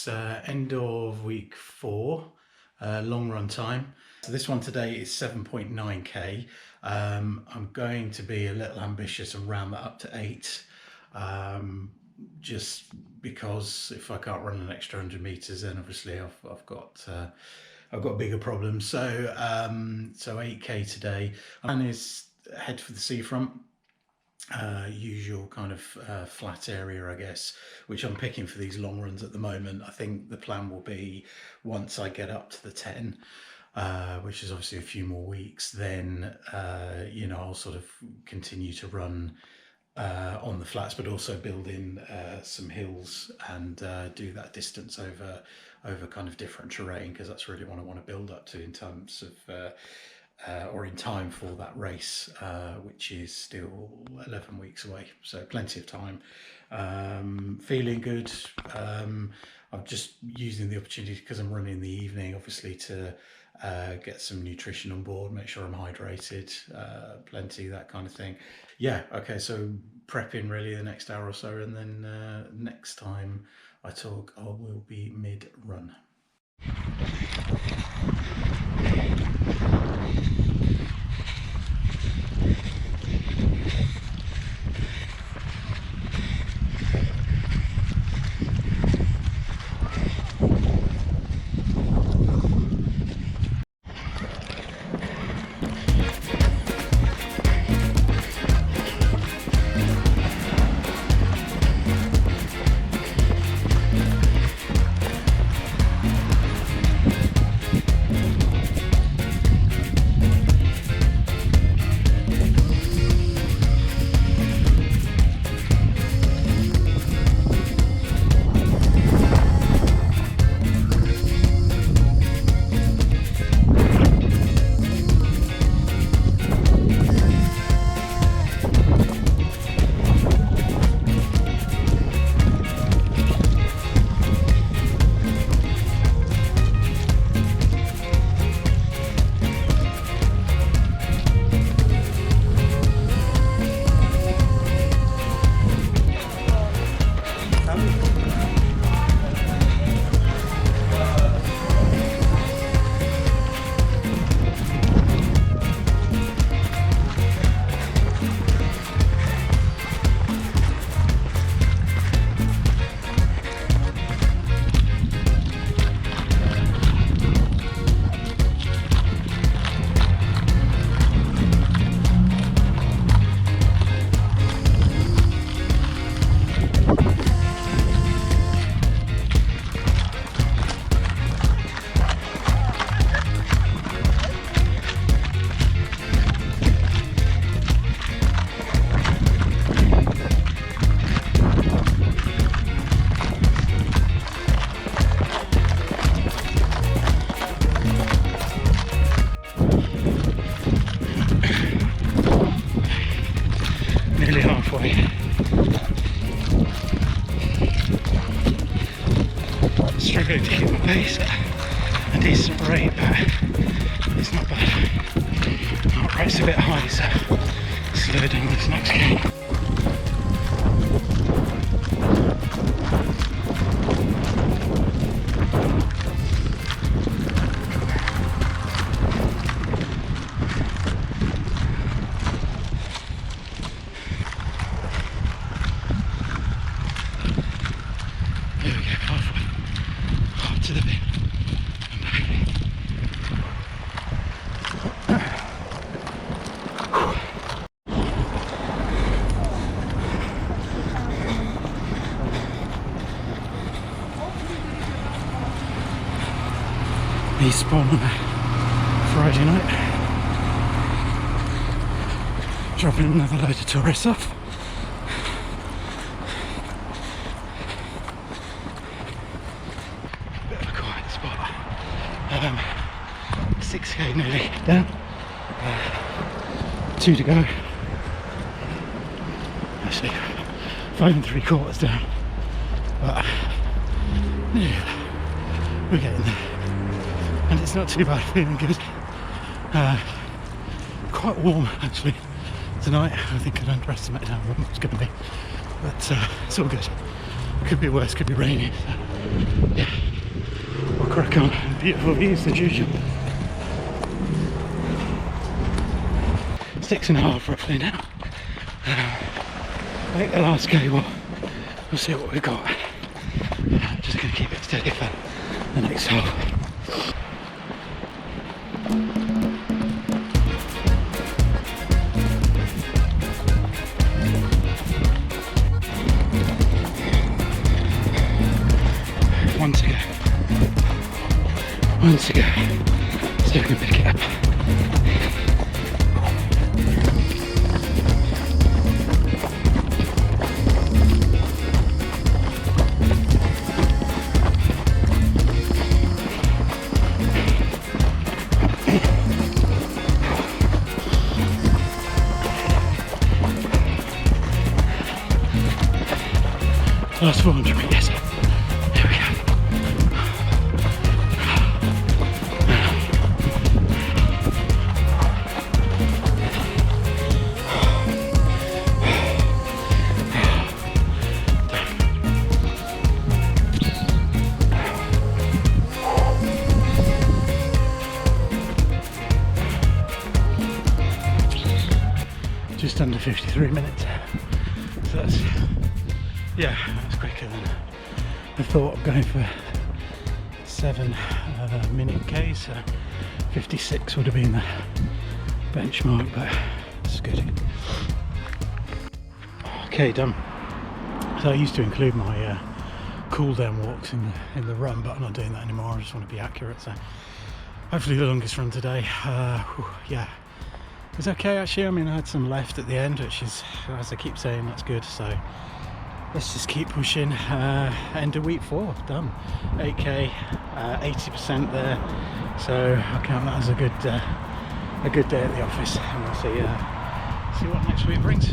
It's end of week 4, long run time. So this one today is 7.9k. I'm going to be a little ambitious and round that up to 8, just because if I can't run an extra 100 meters, then obviously I've got bigger problems. So 8k today. Plan is head for the seafront. Usual kind of flat area, I guess, which I'm picking for these long runs at the moment. I think the plan will be once I get up to the 10, which is obviously a few more weeks, then I'll sort of continue to run on the flats, but also build in some hills and do that distance over kind of different terrain, because that's really what I want to build up to in terms of or in time for that race, which is still 11 weeks away, so plenty of time. Feeling good. I'm just using the opportunity, because I'm running in the evening, obviously, to get some nutrition on board, make sure I'm hydrated, plenty, that kind of thing. Yeah, okay, so prepping really the next hour or so, and then next time I talk, I will be mid-run. Nearly halfway. Struggling to keep my pace at a decent rate, but it's not bad. Heart rate's a bit high, so slow down this next game. To the bin. He spawned on a Friday night, dropping another load of tourists off. Bit of a quiet spot. 6k nearly down. 2 to go. Actually, 5 3/4 down. But yeah, we're getting there. And it's not too bad, feeling good. Quite warm actually tonight. I think I'd underestimated how warm it's going to be. But it's all good. Could be worse, could be raining. So, yeah. back on. Beautiful views as usual. 6.5 roughly now. Make the last cable. We'll see what we've got. Just going to keep it steady for the next half. One to go. See if we can pick it up. Last 400 meters. Here we go. Just under 53 minutes. So that's, yeah, that's quicker than I thought. I'm going for 7-minute K, so 56 would have been the benchmark, but it's good. Okay, done. So I used to include my cool down walks in the run, but I'm not doing that anymore. I just want to be accurate. So hopefully the longest run today. Yeah. It was okay actually. I mean, I had some left at the end, which is, as I keep saying, that's good. So let's just keep pushing. End of week 4 done. 8k, 80% there. So I count that as a good day at the office, and we'll see what next week brings.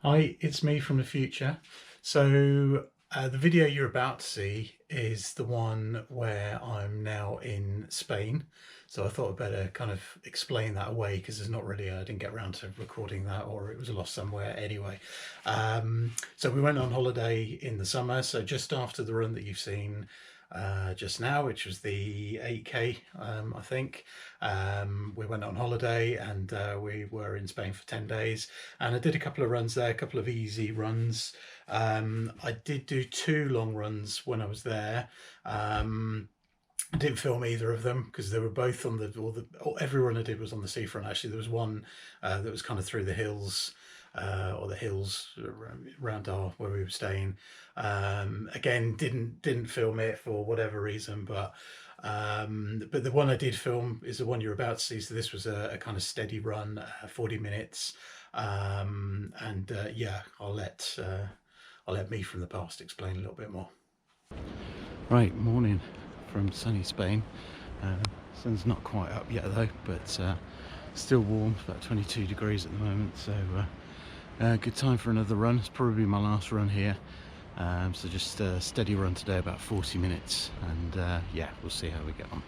Hi, it's me from the future. So the video you're about to see is the one where I'm now in Spain. So I thought I'd better kind of explain that away, because there's not really, I didn't get around to recording that, or it was lost somewhere anyway. So we went on holiday in the summer, so just after the run that you've seen just now, which was the 8k, I think. We went on holiday, and we were in Spain for 10 days, and I did a couple of runs there, a couple of easy runs. I did do 2 long runs when I was there. I didn't film either of them because they were both on every run I did was on the seafront. Actually, there was one that was kind of through the hills, or the hills around where we were staying. Again, didn't film it for whatever reason, but the one I did film is the one you're about to see. So this was a kind of steady run, 40 minutes, and yeah, I'll let me from the past explain a little bit more. Right, morning from sunny Spain. Sun's not quite up yet though, but still warm, about 22 degrees at the moment, so good time for another run. It's probably my last run here, so just a steady run today, about 40 minutes, and yeah, we'll see how we get on.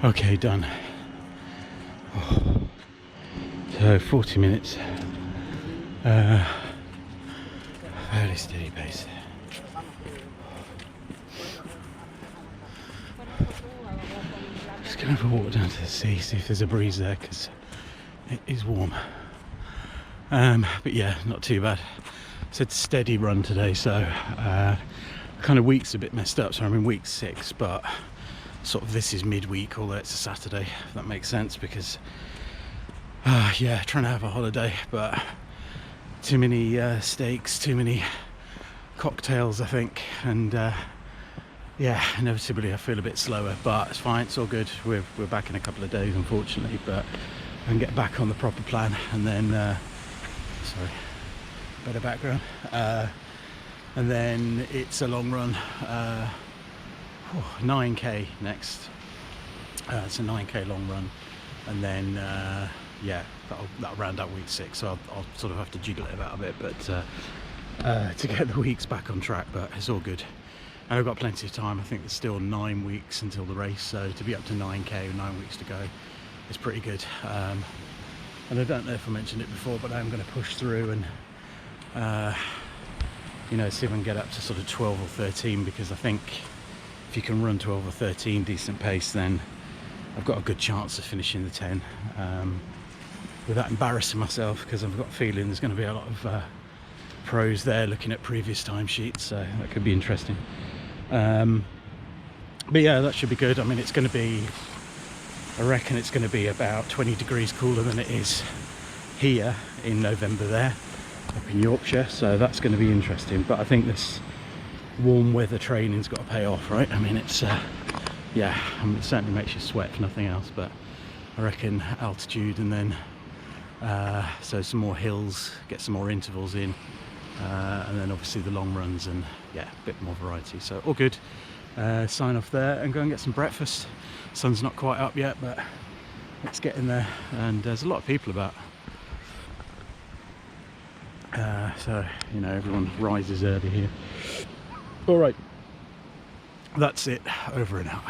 Okay, done. So 40 minutes, fairly steady pace. Just gonna have a walk down to the sea, see if there's a breeze there, because it is warm. But yeah, not too bad. It's a steady run today, so kind of week's a bit messed up, so I'm in week 6, but sort of this is midweek, although it's a Saturday, if that makes sense, because yeah, trying to have a holiday, but too many steaks, too many cocktails, I think, and yeah, inevitably I feel a bit slower, but it's fine, it's all good. We're back in a couple of days, unfortunately, but I can get back on the proper plan, and then sorry, better background, and then it's a long run, 9k next. It's a 9k long run, and then yeah, that'll round out week 6, so I'll sort of have to jiggle it about a bit, but to get the weeks back on track, but it's all good. And I've got plenty of time. I think there's still 9 weeks until the race, so to be up to 9k with 9 weeks to go is pretty good. And I don't know if I mentioned it before, but I'm going to push through and you know, see if I can get up to sort of 12 or 13, because I think if you can run 12 or 13 decent pace, then I've got a good chance of finishing the 10 without embarrassing myself, because I've got a feeling there's going to be a lot of pros there looking at previous timesheets, so that could be interesting. But yeah, that should be good. I mean, it's going to be, I reckon it's going to be about 20 degrees cooler than it is here in November there up in Yorkshire, so that's going to be interesting. But I think this warm weather training's got to pay off, right? I mean, it's yeah, I mean, it certainly makes you sweat if nothing else, but I reckon altitude, and then so some more hills, get some more intervals in, and then obviously the long runs, and yeah, a bit more variety, so all good. Sign off there and go and get some breakfast. Sun's not quite up yet, but it's getting there, and there's a lot of people about, so you know, everyone rises early here. All right, that's it, over and out.